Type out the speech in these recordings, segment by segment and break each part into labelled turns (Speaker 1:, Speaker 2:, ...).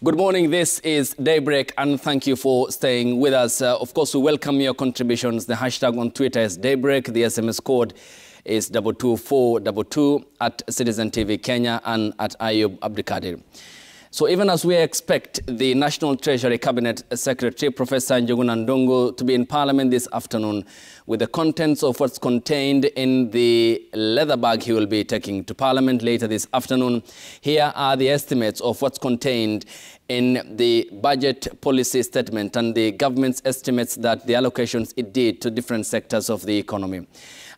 Speaker 1: Good morning. This is Daybreak, and thank you for staying with us. Of course, we welcome your contributions. The hashtag on Twitter is Daybreak. The SMS code is 22422 at Citizen TV Kenya and at Ayub Abdikadir. So even as we expect the National Treasury Cabinet Secretary, Professor Njuguna Ndungu, to be in Parliament this afternoon with the contents of what's contained in the leather bag he will be taking to Parliament later this afternoon, here are the estimates of what's contained in the budget policy statement and the government's estimates that the allocations it did to different sectors of the economy.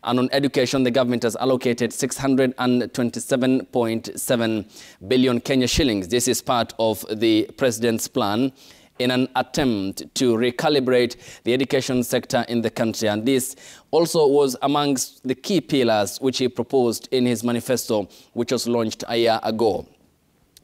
Speaker 1: And on education, the government has allocated 627.7 billion Kenya shillings. This is part of the president's plan in an attempt to recalibrate the education sector in the country. And this also was amongst the key pillars which he proposed in his manifesto, which was launched a year ago.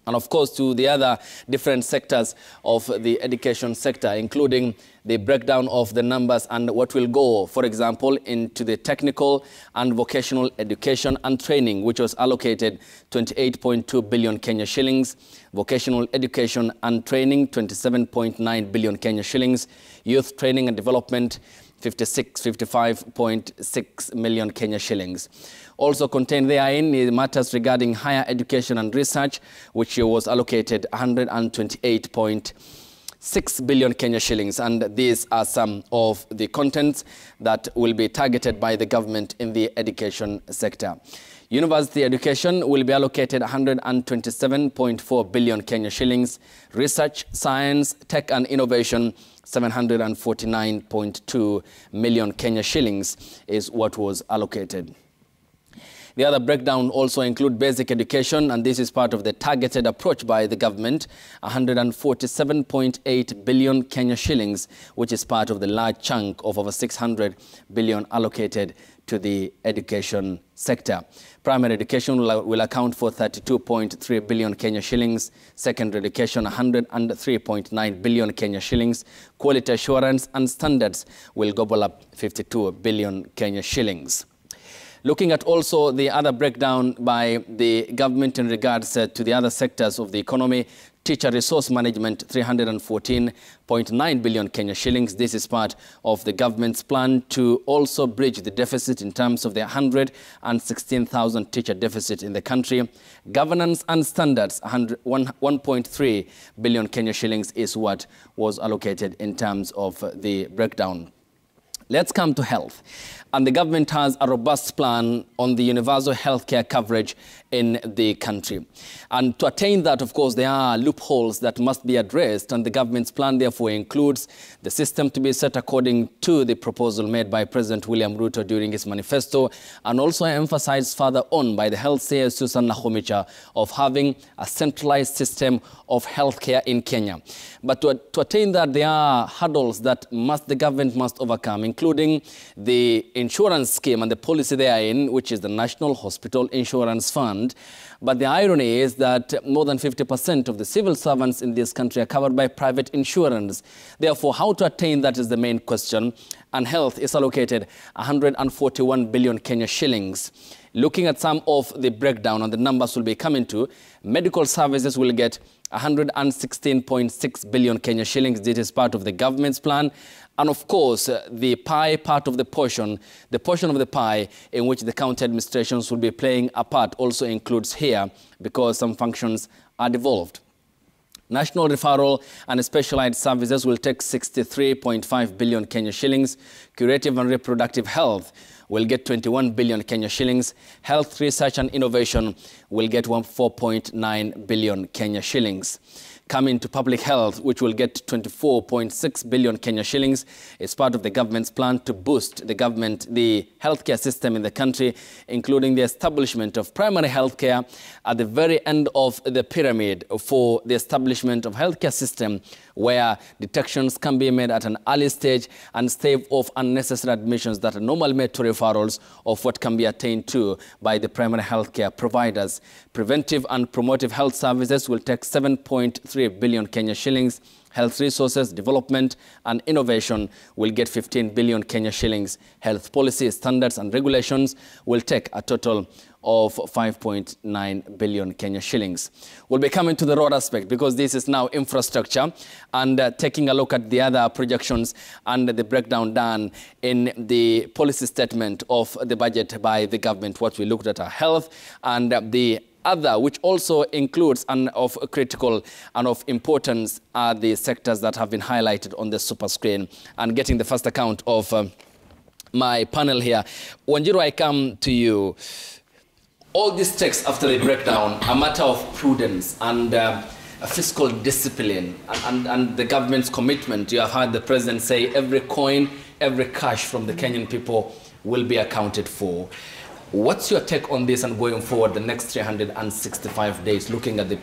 Speaker 1: And of course, to the other different sectors of the education sector, including the breakdown of the numbers and what will go, for example, into the technical and vocational education and training, which was allocated 28.2 billion Kenya shillings, vocational education and training, 27.9 billion Kenya shillings, youth training and development, 55.6 million Kenya shillings. Also contained therein is matters regarding higher education and research, which was allocated 128.6 billion Kenya shillings. And these are some of the contents that will be targeted by the government in the education sector. University education will be allocated 127.4 billion Kenya shillings. Research, science, tech and innovation, 749.2 million Kenya shillings is what was allocated. The other breakdown also include basic education, and this is part of the targeted approach by the government, 147.8 billion Kenya shillings, which is part of the large chunk of over 600 billion allocated to the education sector. Primary education will account for 32.3 billion Kenya shillings, secondary education 103.9 billion Kenya shillings, quality assurance and standards will gobble up 52 billion Kenya shillings. Looking at also the other breakdown by the government in regards to the other sectors of the economy, teacher resource management, 314.9 billion Kenya shillings. This is part of the government's plan to also bridge the deficit in terms of the 116,000 teacher deficit in the country. Governance and standards, 1.3 billion Kenya shillings is what was allocated in terms of the breakdown. Let's come to health. And the government has a robust plan on the universal healthcare coverage in the country. And to attain that, of course, there are loopholes that must be addressed, and the government's plan therefore includes the system to be set according to the proposal made by President William Ruto during his manifesto, and also emphasized further on by the health seer Susan Nakhumicha of having a centralized system of healthcare in Kenya. But to attain that, there are hurdles that the government must overcome, including the insurance scheme and the policy therein, which is the National Hospital Insurance Fund. But the irony is that more than 50% of the civil servants in this country are covered by private insurance. Therefore, how to attain that is the main question. And health is allocated 141 billion Kenya shillings. Looking at some of the breakdown, and the numbers will be coming to, medical services will get 116.6 billion Kenya shillings. This is part of the government's plan. And of course, the pie part of the portion of the pie in which the county administrations will be playing a part also includes here, because some functions are devolved. National referral and specialized services will take 63.5 billion Kenya shillings. Curative and reproductive health will get 21 billion Kenya shillings. Health research and innovation will get 4.9 billion Kenya shillings. Coming to public health, which will get 24.6 billion Kenya shillings, is part of the government's plan to boost the healthcare system in the country, including the establishment of primary healthcare at the very end of the pyramid for the establishment of healthcare system, where detections can be made at an early stage and stave off unnecessary admissions that are normally made to referrals of what can be attained to by the primary healthcare providers. Preventive and promotive health services will take 7.3 billion Kenya shillings. Health resources, development and innovation will get 15 billion Kenya shillings. Health policy, standards and regulations will take a total of 5.9 billion Kenya shillings. We'll be coming to the road aspect because this is now infrastructure, and taking a look at the other projections and the breakdown done in the policy statement of the budget by the government. What we looked at are health and the other, which also includes and of critical and of importance, are the sectors that have been highlighted on the super screen. And getting the first account of my panel here. Wanjiru, I come to you. All this text after the breakdown, a matter of prudence and fiscal discipline and the government's commitment. You have heard the president say every coin, every cash from the Kenyan people will be accounted for. What's your take on this and going forward the next 365 days, looking at the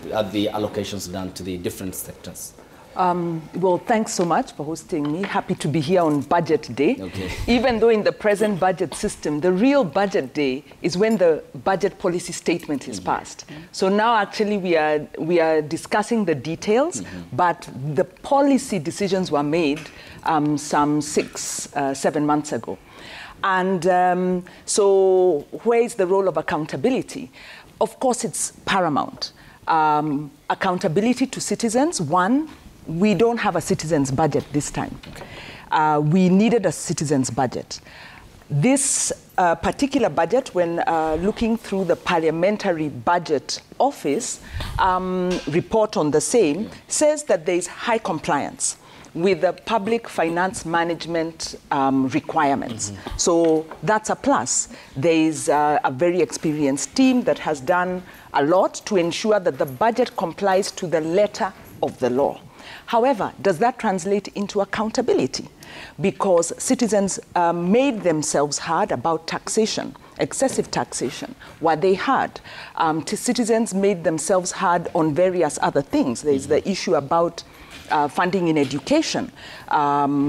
Speaker 1: allocations done to the different sectors?
Speaker 2: Well, thanks so much for hosting me. Happy to be here on Budget Day.
Speaker 1: Okay.
Speaker 2: Even though in the present budget system, the real Budget Day is when the budget policy statement is passed. So now actually we are discussing the details, but the policy decisions were made some 6-7 months ago. And so where is the role of accountability? Of course, it's paramount. Accountability to citizens. One, we don't have a citizens' budget this time. Okay. We needed a citizens' budget. This particular budget, when looking through the Parliamentary Budget Office report on the same, says that there is high compliance with the public finance management requirements. So that's a plus. There is a very experienced team that has done a lot to ensure that the budget complies to the letter of the law. However, does that translate into accountability? Because citizens made themselves heard about taxation, excessive taxation. What they heard, citizens made themselves heard on various other things. There's the issue about funding in education,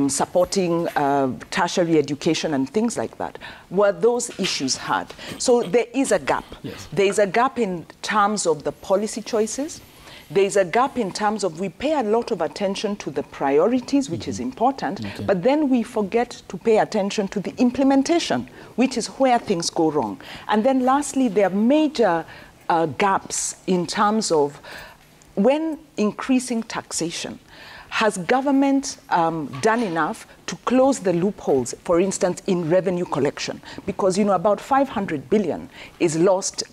Speaker 2: supporting tertiary education and things like that. Were those issues heard? So there is a gap. Yes. There is a gap in terms of the policy choices. There is a gap in terms of we pay a lot of attention to the priorities, which is important, but then we forget to pay attention to the implementation, which is where things go wrong. And then lastly, there are major gaps in terms of when increasing taxation. Has government done enough to close the loopholes, for instance, in revenue collection? Because, you know, about 500 billion is lost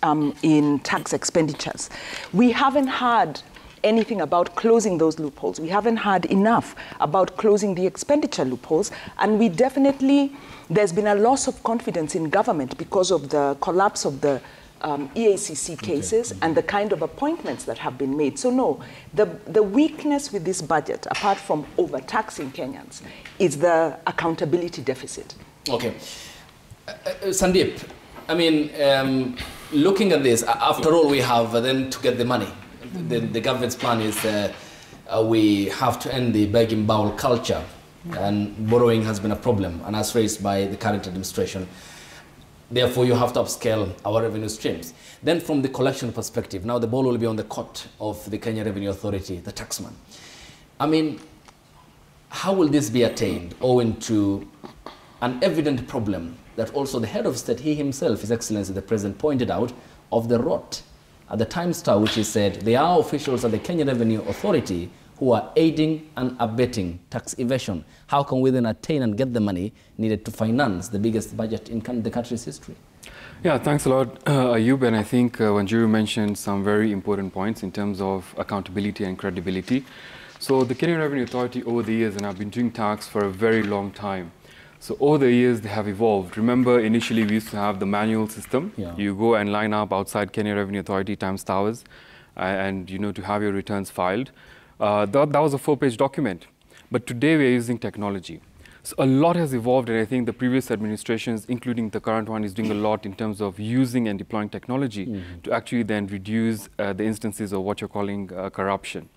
Speaker 2: in tax expenditures. We haven't heard anything about closing those loopholes. We haven't heard enough about closing the expenditure loopholes. And we definitely, there's been a loss of confidence in government because of the collapse of the EACC cases and the kind of appointments that have been made. So no, the weakness with this budget, apart from overtaxing Kenyans, is the accountability deficit. Okay.
Speaker 1: Sandeep, I mean, looking at this, after all, we have then to get the money. The government's plan is we have to end the begging bowl culture, and borrowing has been a problem and as raised by the current administration. Therefore, you have to upscale our revenue streams. Then from the collection perspective, now the ball will be on the court of the Kenya Revenue Authority, the taxman. I mean, how will this be attained owing to an evident problem that also the head of state, he himself, His Excellency the President, pointed out of the rot at the Times Star, which he said there are officials at the Kenya Revenue Authority who are aiding and abetting tax evasion. How can we then attain and get the money needed to finance the biggest budget in the country's history?
Speaker 3: Yeah, thanks a lot, Ayub. And I think Wanjiru mentioned some very important points in terms of accountability and credibility. So the Kenya Revenue Authority over the years, and I've been doing tax for a very long time. So over the years, they have evolved. Remember, initially we used to have the manual system. Yeah. You go and line up outside Kenya Revenue Authority Times Towers, and you know, to have your returns filed. That was a 4-page document. But today we are using technology. So a lot has evolved, and I think the previous administrations, including the current one, is doing a lot in terms of using and deploying technology to actually then reduce the instances of what you're calling corruption.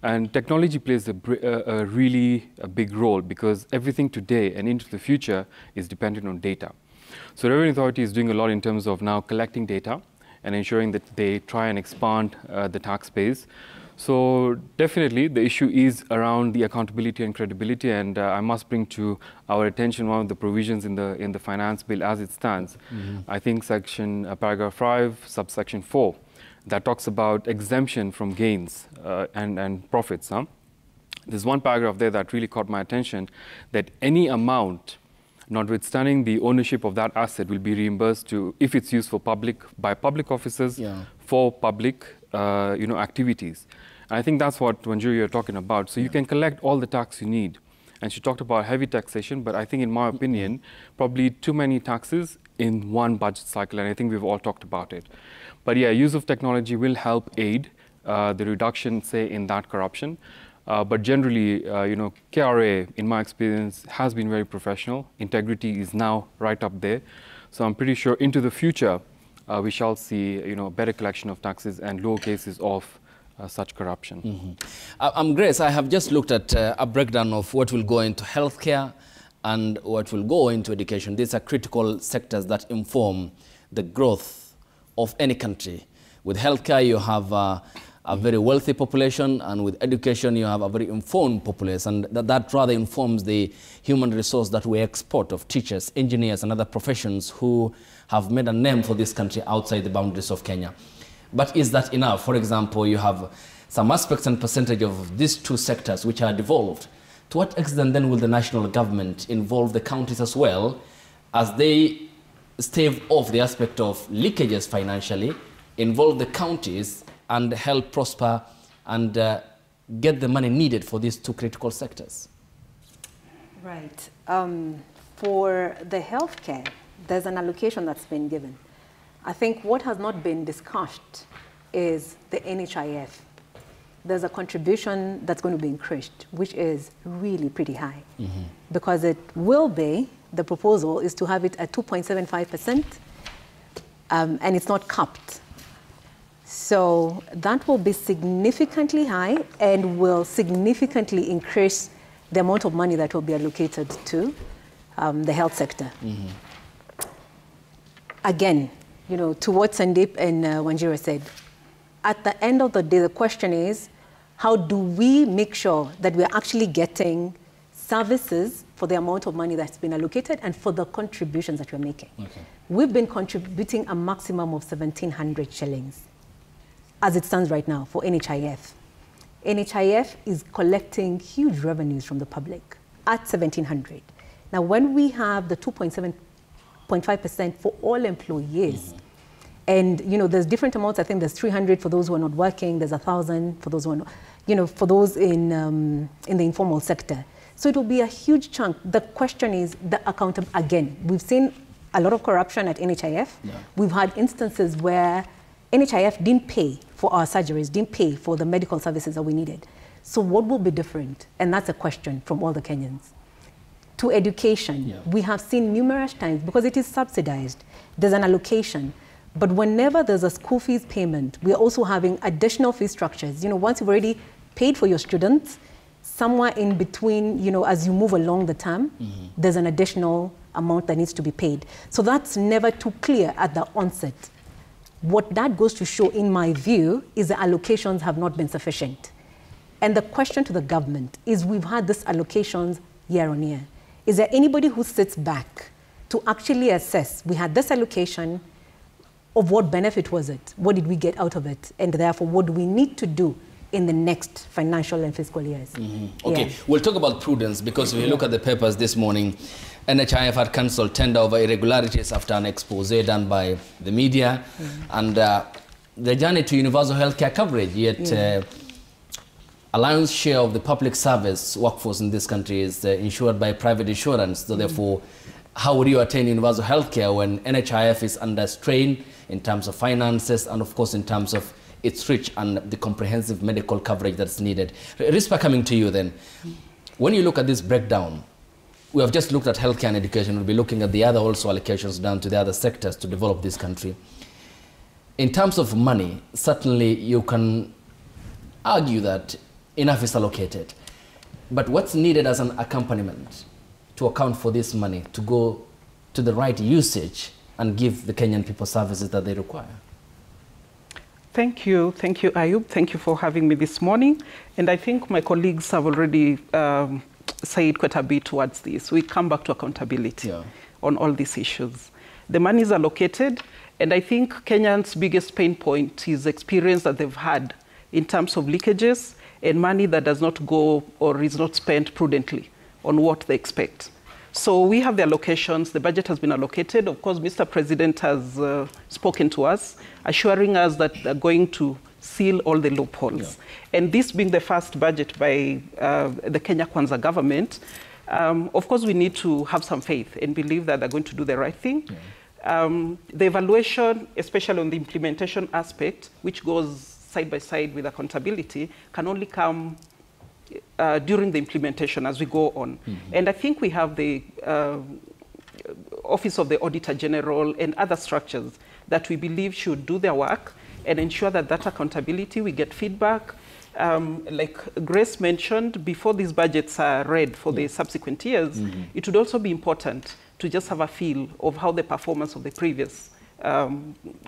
Speaker 3: And technology plays a really big role because everything today and into the future is dependent on data. So the Revenue Authority is doing a lot in terms of now collecting data and ensuring that they try and expand the tax base. So definitely the issue is around the accountability and credibility, and I must bring to our attention one of the provisions in the finance bill as it stands. I think paragraph 5, subsection 4, that talks about exemption from gains and profits. There's one paragraph there that really caught my attention, that any amount, notwithstanding the ownership of that asset, will be reimbursed to, if it's used for by public officers, for public activities. And I think that's what Wanjiru you're talking about. So you can collect all the tax you need. And she talked about heavy taxation, but I think, in my opinion, probably too many taxes in one budget cycle, and I think we've all talked about it. But yeah, use of technology will help aid the reduction, say, in that corruption. But generally, KRA, in my experience, has been very professional. Integrity is now right up there. So I'm pretty sure into the future, we shall see, better collection of taxes and lower cases of such corruption.
Speaker 1: Grace, I have just looked at a breakdown of what will go into healthcare and what will go into education. These are critical sectors that inform the growth of any country. With healthcare, you have a very wealthy population, and with education, you have a very informed population, and that rather informs the human resource that we export of teachers, engineers, and other professions who have made a name for this country outside the boundaries of Kenya. But is that enough? For example, you have some aspects and percentage of these two sectors which are devolved. To what extent then will the national government involve the counties as well, as they stave off the aspect of leakages financially, involve the counties and help prosper and get the money needed for these two critical sectors?
Speaker 4: Right. For the healthcare, there's an allocation that's been given. I think what has not been discussed is the NHIF. There's a contribution that's going to be increased, which is really pretty high, because it will be, the proposal is to have it at 2.75%, and it's not capped. So that will be significantly high and will significantly increase the amount of money that will be allocated to the health sector. Again, to what Sandeep and Wanjiru said, at the end of the day, the question is, how do we make sure that we're actually getting services for the amount of money that's been allocated and for the contributions that we're making? We've been contributing a maximum of 1,700 shillings as it stands right now for NHIF. NHIF is collecting huge revenues from the public at 1,700. Now, when we have the 2.5% for all employees, and there's different amounts. I think there's 300 for those who are not working. There's 1,000 for those who are not, for those in the informal sector. So it will be a huge chunk. The question is the account. Again, we've seen a lot of corruption at NHIF. We've had instances where NHIF didn't pay for our surgeries, didn't pay for the medical services that we needed. So what will be different? And that's a question from all the Kenyans. To education, we have seen numerous times, because it is subsidized, there's an allocation. But whenever there's a school fees payment, we're also having additional fee structures. Once you've already paid for your students, somewhere in between, as you move along the term, there's an additional amount that needs to be paid. So that's never too clear at the onset. What that goes to show, in my view, is the allocations have not been sufficient. And the question to the government is, we've had these allocations year on year. Is there anybody who sits back to actually assess, we had this allocation, of what benefit was it? What did we get out of it? And therefore, what do we need to do in the next financial and fiscal years?
Speaker 1: Okay, we'll talk about prudence, because if you look at the papers this morning, NHIF had cancelled tender over irregularities after an expose done by the media, and the journey to universal healthcare coverage, yet a lion's share of the public service workforce in this country is insured by private insurance. So therefore, how would you attain universal healthcare when NHIF is under strain in terms of finances and, of course, in terms of its reach and the comprehensive medical coverage that's needed? Rispa, coming to you then. When you look at this breakdown, we have just looked at healthcare and education. We'll be looking at the other also allocations down to the other sectors to develop this country. In terms of money, certainly you can argue that enough is allocated. But what's needed as an accompaniment to account for this money to go to the right usage and give the Kenyan people services that they require?
Speaker 5: Thank you, Ayub. Thank you for having me this morning. And I think my colleagues have already said quite a bit towards this. We come back to accountability on all these issues. The money is allocated, and I think Kenyans' biggest pain point is the experience that they've had in terms of leakages and money that does not go or is not spent prudently on what they expect. So we have the allocations. The budget has been allocated. Of course, Mr. President has spoken to us, assuring us that they're going to seal all the loopholes. And this being the first budget by the Kenya Kwanza government, of course, we need to have some faith and believe that they're going to do the right thing. The evaluation, especially on the implementation aspect, which goes side by side with accountability, can only come during the implementation as we go on. And I think we have the Office of the Auditor General and other structures that we believe should do their work and ensure that that accountability, we get feedback. Like Grace mentioned, before these budgets are read for the subsequent years, it would also be important to just have a feel of how the performance of the previous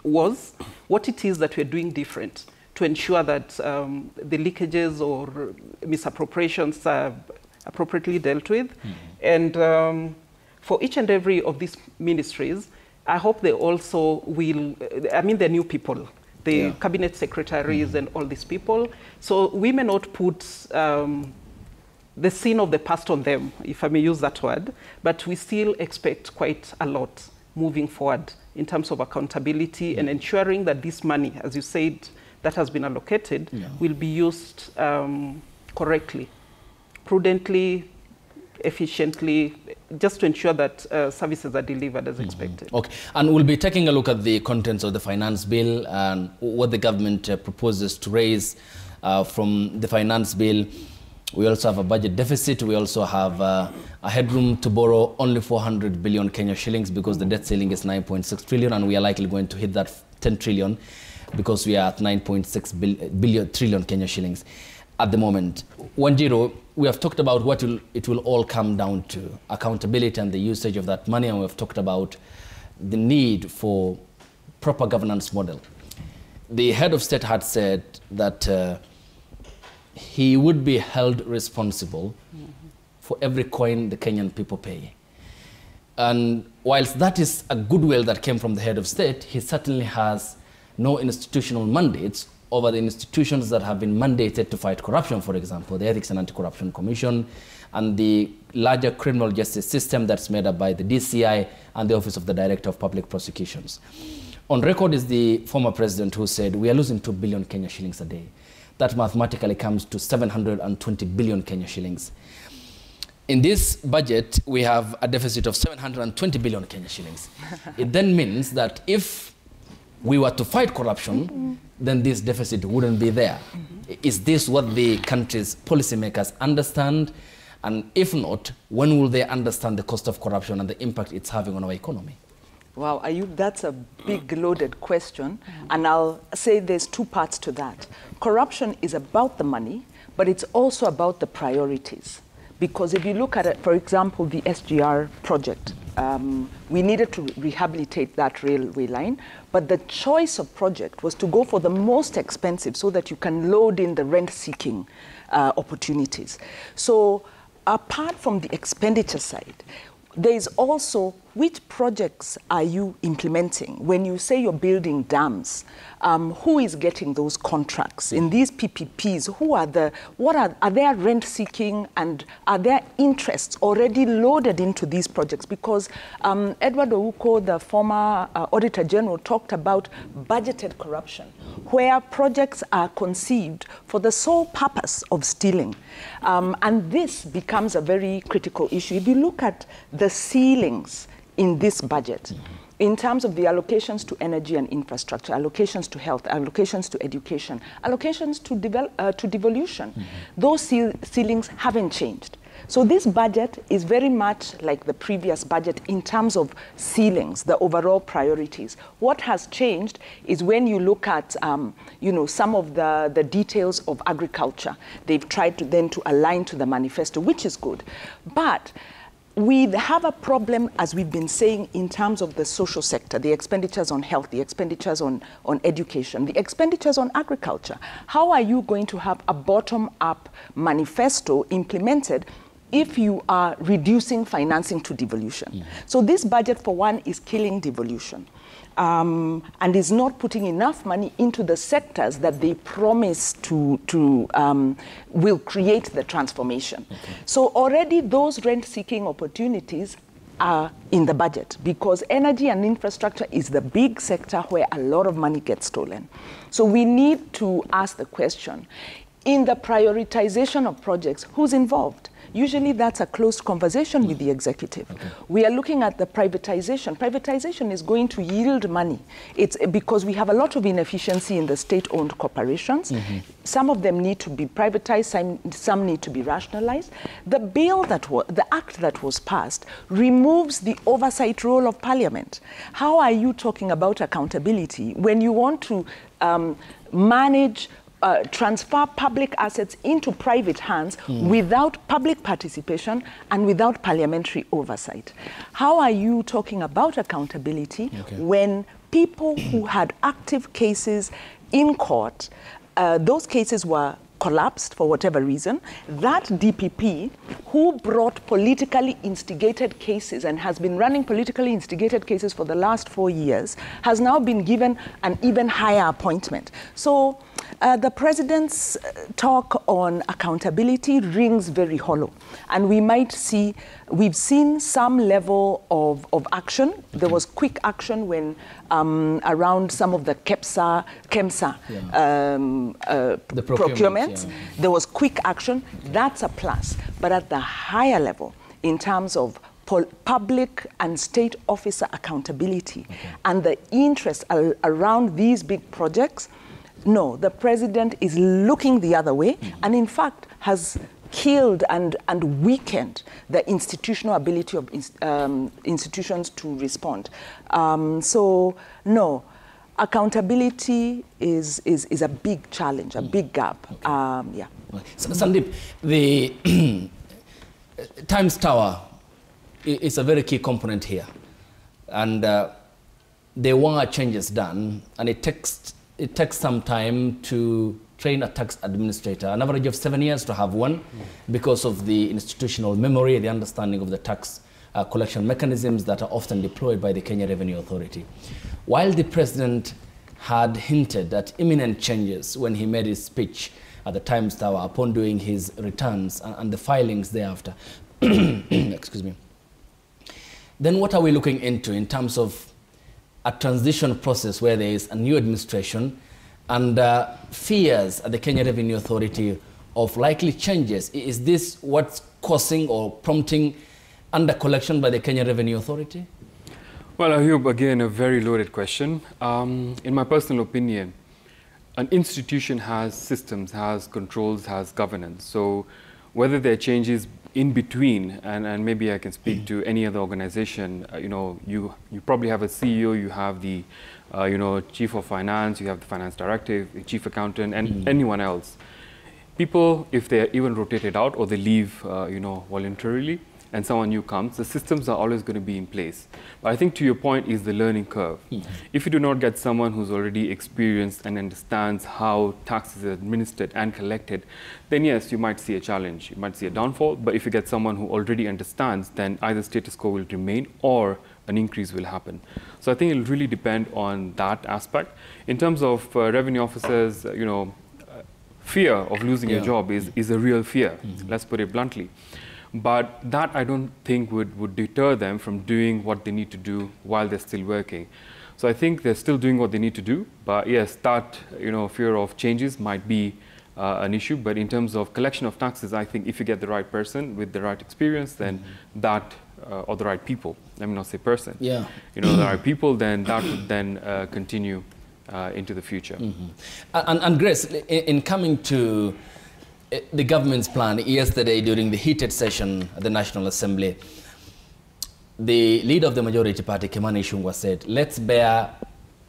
Speaker 5: was, what it is that we're doing different to ensure that the leakages or misappropriations are appropriately dealt with. And for each and every of these ministries, I hope they also will, I mean, they're new people, the cabinet secretaries and all these people. So we may not put the sin of the past on them, if I may use that word, but we still expect quite a lot moving forward in terms of accountability and ensuring that this money, as you said, that has been allocated will be used correctly, prudently, efficiently, just to ensure that services are delivered as expected.
Speaker 1: Okay, and we'll be taking a look at the contents of the finance bill and what the government proposes to raise from the finance bill. We also have a budget deficit. We also have a headroom to borrow only 400 billion Kenya shillings because the debt ceiling is 9.6 trillion and we are likely going to hit that 10 trillion because we are at 9.6 trillion Kenya shillings at the moment. Wanjiru, we have talked about what it will all come down to, accountability and the usage of that money, and we've talked about the need for proper governance model. The head of state had said that he would be held responsible for every coin the Kenyan people pay. And whilst that is a goodwill that came from the head of state, he certainly has no institutional mandates over the institutions that have been mandated to fight corruption, for example, the Ethics and Anti-Corruption Commission and the larger criminal justice system that's made up by the DCI and the Office of the Director of Public Prosecutions. On record is the former president who said, we are losing 2 billion Kenya shillings a day. That mathematically comes to 720 billion Kenya shillings. In this budget, we have a deficit of 720 billion Kenya shillings. It then means that if we were to fight corruption, then this deficit wouldn't be there. Is this what the country's policymakers understand? And if not, when will they understand the cost of corruption and the impact it's having on our economy?
Speaker 2: Wow, Ayub, that's a big loaded question. And I'll say there's two parts to that. Corruption is about the money, but it's also about the priorities. Because if you look at it, for example, the SGR project, we needed to rehabilitate that railway line, but the choice of project was to go for the most expensive so that you can load in the rent-seeking opportunities. So apart from the expenditure side, there is also which projects are you implementing? When you say you're building dams, who is getting those contracts? In these PPPs, who are are there rent-seeking and are there interests already loaded into these projects? Because Edward Ouko, the former Auditor General, talked about budgeted corruption, where projects are conceived for the sole purpose of stealing. And this becomes a very critical issue. If you look at the ceilings in this budget, in terms of the allocations to energy and infrastructure, allocations to health, allocations to education, allocations to devolution, those ceilings haven't changed. So this budget is very much like the previous budget in terms of ceilings, the overall priorities. What has changed is when you look at some of the details of agriculture, they've tried to then to align to the manifesto, which is good. But we have a problem, as we've been saying, in terms of the social sector, the expenditures on health, the expenditures on education, the expenditures on agriculture. How are you going to have a bottom-up manifesto implemented if you are reducing financing to devolution? So this budget, for one, is killing devolution. And is not putting enough money into the sectors that they promise will create the transformation. So already those rent-seeking opportunities are in the budget, because energy and infrastructure is the big sector where a lot of money gets stolen. So we need to ask the question, in the prioritization of projects, who's involved? Usually that's a closed conversation with the executive. We are looking at the privatization. Privatization is going to yield money. It's because we have a lot of inefficiency in the state-owned corporations. Some of them need to be privatized, some need to be rationalized. The bill the act that was passed removes the oversight role of Parliament. How are you talking about accountability when you want to transfer public assets into private hands without public participation and without parliamentary oversight? How are you talking about accountability when people who had active cases in court, those cases were collapsed for whatever reason? That DPP, who brought politically instigated cases and has been running politically instigated cases for the last 4 years, has now been given an even higher appointment. So the president's talk on accountability rings very hollow. And we've seen some level of action. There was quick action when around some of the KEMSA procurement. There was quick action. That's a plus. But at the higher level, in terms of public and state officer accountability and the interest around these big projects, no, the president is looking the other way and in fact has killed and weakened the institutional ability of institutions to respond. So no, accountability is a big challenge, a big gap. Yeah.
Speaker 1: So, Sandeep, the Times Tower is a very key component here, and there were changes done, and it takes some time to train a tax administrator, an average of 7 years to have one, because of the institutional memory, the understanding of the tax collection mechanisms that are often deployed by the Kenya Revenue Authority. While the president had hinted at imminent changes when he made his speech at the Times Tower upon doing his returns and the filings thereafter, excuse me, then what are we looking into in terms of a transition process where there is a new administration and fears at the Kenya Revenue Authority of likely changes? Is this what's causing or prompting under collection by the Kenya Revenue Authority?
Speaker 3: Well, Ayub, again, a very loaded question. In my personal opinion, an institution has systems, has controls, has governance. So whether there are changes in between, and maybe I can speak to any other organization, you probably have a CEO, you have the chief of finance, you have the finance director, the chief accountant, and anyone else. People, if they're even rotated out or they leave, voluntarily, and someone new comes, the systems are always going to be in place. But I think to your point is the learning curve. If you do not get someone who's already experienced and understands how taxes are administered and collected, then yes, you might see a challenge, you might see a downfall. But if you get someone who already understands, then either status quo will remain or an increase will happen. So I think it'll really depend on that aspect. In terms of revenue officers, fear of losing your job is a real fear, let's put it bluntly. But that I don't think would deter them from doing what they need to do while they're still working. So I think they're still doing what they need to do. But yes, that fear of changes might be an issue. But in terms of collection of taxes, I think if you get the right person with the right experience, then that or the right people, let me not say person, the right people, then that would then continue into the future.
Speaker 1: And Grace, in coming to the government's plan yesterday during the heated session at the National Assembly, the leader of the majority party, Kimani Ichung'wah, said, let's bear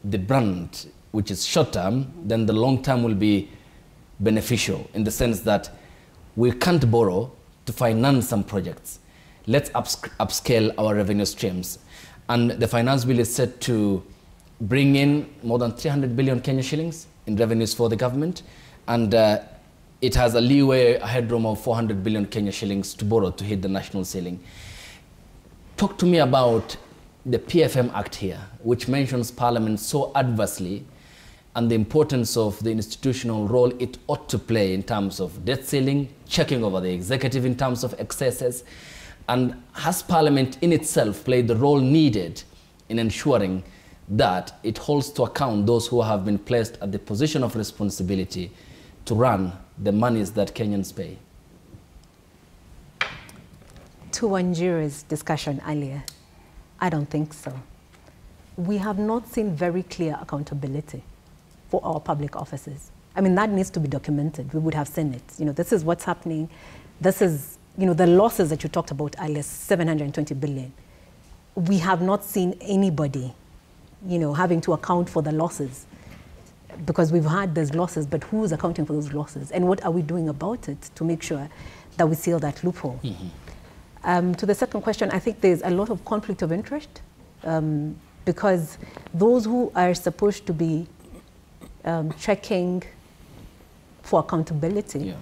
Speaker 1: the brunt, which is short term, then the long term will be beneficial in the sense that we can't borrow to finance some projects. let's upscale our revenue streams. And the finance bill is set to bring in more than 300 billion Kenya shillings in revenues for the government. And it has a leeway, a headroom of 400 billion Kenya shillings to borrow to hit the national ceiling. Talk to me about the PFM Act here, which mentions Parliament so adversely, and the importance of the institutional role it ought to play in terms of debt ceiling, checking over the executive in terms of excesses. And has Parliament in itself played the role needed in ensuring that it holds to account those who have been placed at the position of responsibility to run the monies that Kenyans pay?
Speaker 4: To Wanjiru's discussion earlier, I don't think so. We have not seen very clear accountability for our public offices. I mean, that needs to be documented. We would have seen it. You know, this is what's happening. This is, you know, the losses that you talked about earlier, 720 billion. We have not seen anybody, you know, having to account for the losses, because we've had those losses, but who's accounting for those losses? And what are we doing about it to make sure that we seal that loophole? To the second question, I think there's a lot of conflict of interest, because those who are supposed to be checking for accountability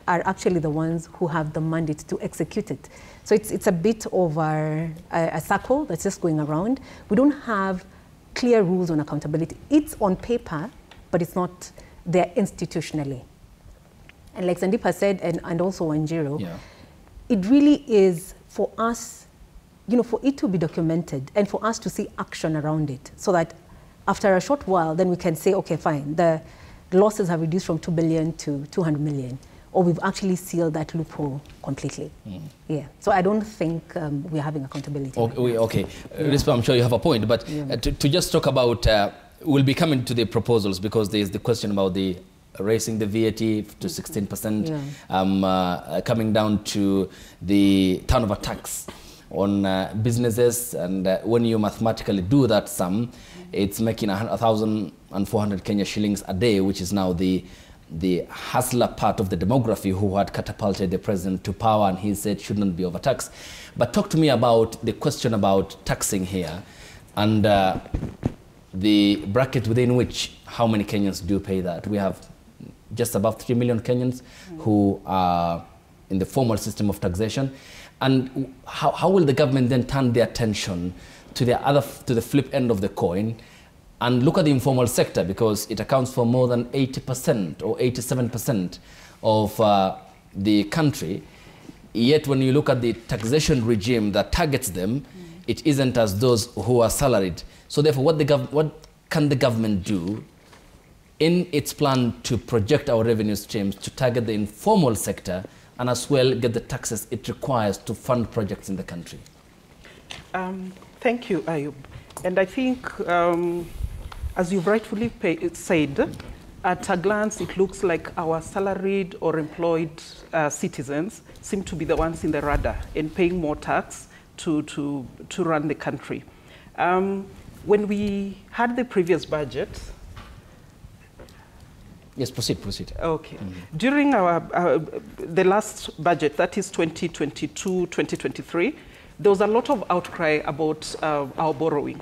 Speaker 4: are actually the ones who have the mandate to execute it. So it's a bit of a circle that's just going around. We don't have clear rules on accountability. It's on paper, but it's not there institutionally. And like Sandeep has said, and also Wanjiru, it really is for us, you know, for it to be documented and for us to see action around it, so that after a short while, then we can say, okay, fine, the losses have reduced from 2 billion to 200 million, or we've actually sealed that loophole completely. Yeah, so I don't think we're having accountability.
Speaker 1: Okay, Rispa, I'm sure you have a point, but to just talk about, we'll be coming to the proposals, because there's the question about the raising the VAT to 16%, coming down to the turnover tax on businesses, and when you mathematically do that sum, it's making 1,400 Kenya shillings a day, which is now the hustler part of the demography who had catapulted the president to power, and he said shouldn't be overtaxed. But talk to me about the question about taxing here, and the bracket within which how many Kenyans do pay that. We have just above 3 million Kenyans who are in the formal system of taxation. And how will the government then turn their attention to the flip end of the coin and look at the informal sector, because it accounts for more than 80% or 87% of the country. Yet when you look at the taxation regime that targets them, it isn't as those who are salaried. So therefore, what can the government do in its plan to project our revenue streams to target the informal sector, and as well get the taxes it requires to fund projects in the country?
Speaker 5: Thank you, Ayub. And I think, as you've rightfully said, at a glance, it looks like our salaried or employed citizens seem to be the ones in the radar and paying more tax to run the country. When we had the previous budget,
Speaker 1: yes, proceed.
Speaker 5: Okay. During the last budget, that is 2022-2023, there was a lot of outcry about our borrowing.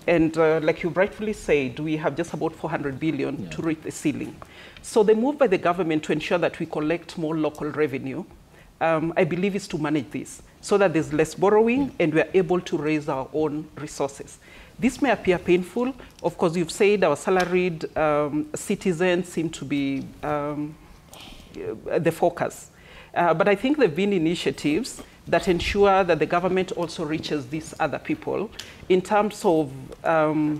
Speaker 5: And like you rightfully said, we have just about 400 billion to reach the ceiling. So the move by the government to ensure that we collect more local revenue, I believe, is to manage this so that there's less borrowing and we're able to raise our own resources. This may appear painful. Of course, you've said our salaried citizens seem to be the focus. But I think there have been initiatives that ensure that the government also reaches these other people in terms of the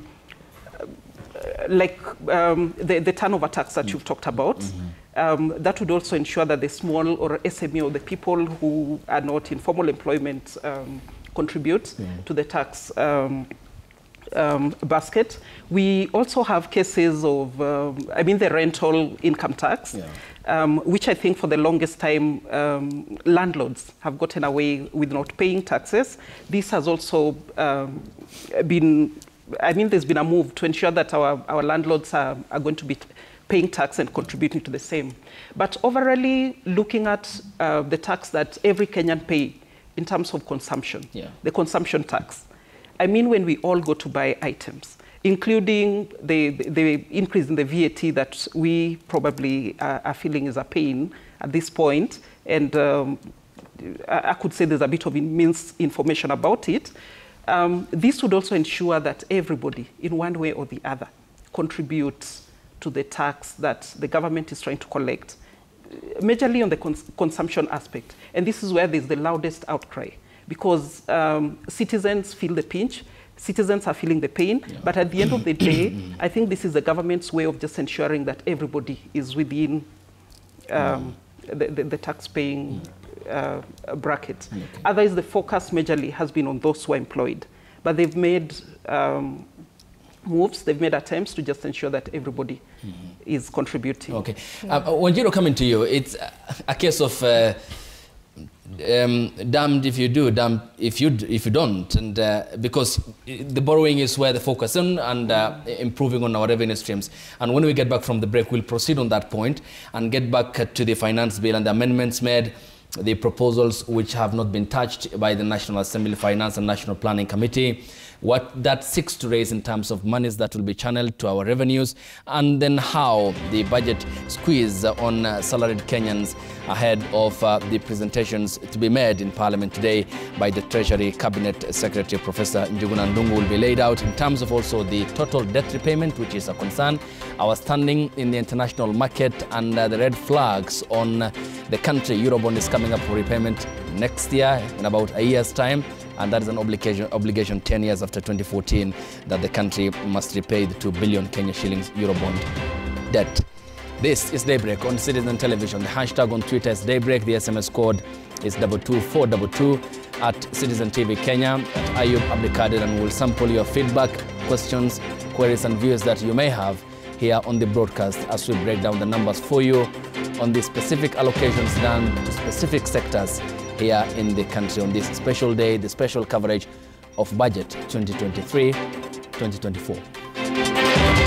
Speaker 5: turnover tax that you've talked about. That would also ensure that the small or SME or the people who are not in formal employment contribute to the tax basket. We also have cases of, the rental income tax, which I think for the longest time, landlords have gotten away with not paying taxes. This has also been, there's been a move to ensure that our landlords are going to be paying tax and contributing to the same. But overall, looking at the tax that every Kenyan pay, in terms of consumption,
Speaker 1: Yeah.
Speaker 5: the consumption tax. I mean, when we all go to buy items, including the increase in the VAT that we probably are feeling is a pain at this point, and I could say there's a bit of misinformation about it. This would also ensure that everybody, in one way or the other, contributes to the tax that the government is trying to collect, majorly on the consumption aspect. And this is where there's the loudest outcry, because citizens feel the pinch, citizens are feeling the pain, but at the end of the day, I think this is the government's way of just ensuring that everybody is within the tax-paying bracket.
Speaker 1: Okay.
Speaker 5: Otherwise, the focus majorly has been on those who are employed. But they've made moves, they've made attempts to just ensure that everybody is contributing.
Speaker 1: Okay. Wanjiru, coming to you, it's a case of damned if you do, damned if you don't, and because the borrowing is where the focus is and improving on our revenue streams. And when we get back from the break, we'll proceed on that point and get back to the finance bill and the amendments made, the proposals which have not been touched by the National Assembly Finance and National Planning Committee, what that seeks to raise in terms of monies that will be channeled to our revenues, and then how the budget squeeze on salaried Kenyans ahead of the presentations to be made in Parliament today by the Treasury Cabinet Secretary, Professor Njuguna Ndung'u, will be laid out in terms of also the total debt repayment, which is a concern, our standing in the international market, and the red flags on the country. Eurobond is coming up for repayment next year, in about a year's time. And that is an obligation 10 years after 2014 that the country must repay the 2 billion Kenya shillings Eurobond debt. This is Daybreak on Citizen Television. The hashtag on Twitter is Daybreak. The SMS code is 22422 at Citizen TV Kenya, at Ayub Abdikadir, and we'll sample your feedback, questions, queries and views that you may have here on the broadcast as we break down the numbers for you on the specific allocations done to specific sectors here in the country on this special day, the special coverage of Budget 2023-2024.